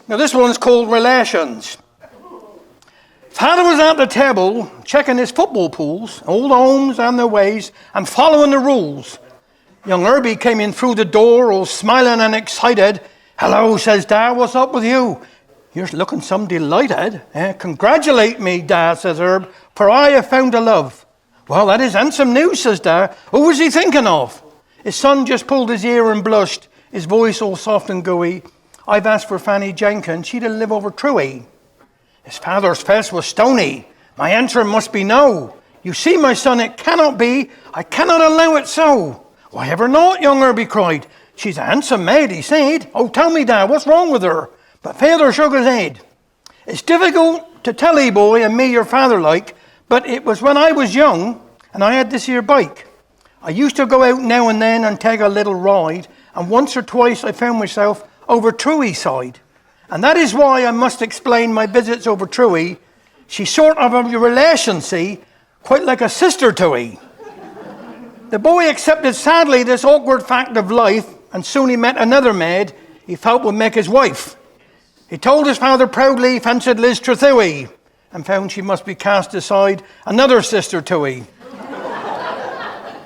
Now this one's called Relations. Father was at the table checking his football pools, old homes and their ways, and following the rules. Young Herbie came in through the door, all smiling and excited. "Hello," says Dad, "what's up with you? You're looking some delighted." "Congratulate me, Dad," says Herb, "for I have found a love." "Well, that is handsome news," says Dad. "Who was he thinking of?" His son just pulled his ear and blushed, his voice all soft and gooey. "I've asked for Fanny Jenkins, she'd live over Truey." His father's face was stony. "My answer must be no. You see, my son, it cannot be. I cannot allow it so." "Why ever not?" young Herbie cried. "She's a handsome maid," he said. "Oh, tell me, Dad, what's wrong with her?" But father shook his head. "It's difficult to tell 'ee, boy, and me your father like, but it was when I was young and I had this here bike. I used to go out now and then and take a little ride, and once or twice I found myself over Truey side. And that is why I must explain my visits over Truey. She's sort of a relation, see, quite like a sister to 'ee." The boy accepted sadly this awkward fact of life, and soon he met another maid he felt would make his wife. He told his father proudly he fancied Liz Trethui, and found she must be cast aside, another sister to 'ee.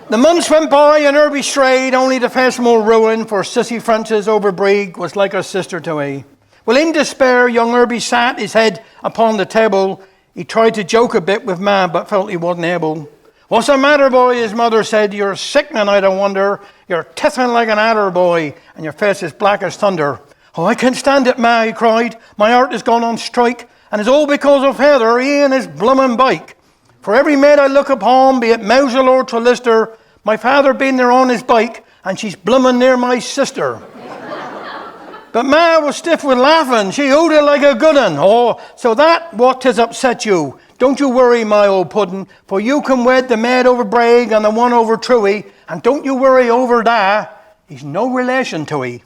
The months went by and Herbie strayed, only to face more ruin, for Sissy Frances Overbreeg was like a sister to 'ee. Well, in despair, young Herbie sat, his head upon the table. He tried to joke a bit with Ma, but felt he wasn't able. "What's the matter, boy?" his mother said. "You're sickening, I don't wonder. You're tithing like an adder, boy, and your face is black as thunder." "Oh, I can't stand it, Ma," he cried. "My heart has gone on strike, and it's all because of Heather, he and his bloomin' bike. For every maid I look upon, be it Mousel or Trelister, my father been there on his bike, and she's bloomin' near my sister." But Ma was stiff with laughing. She hooted like a good un. "Oh, so that what has upset you. Don't you worry, my old puddin', for you can wed the maid over Braig and the one over Truey, and don't you worry over Da. He's no relation to 'ee."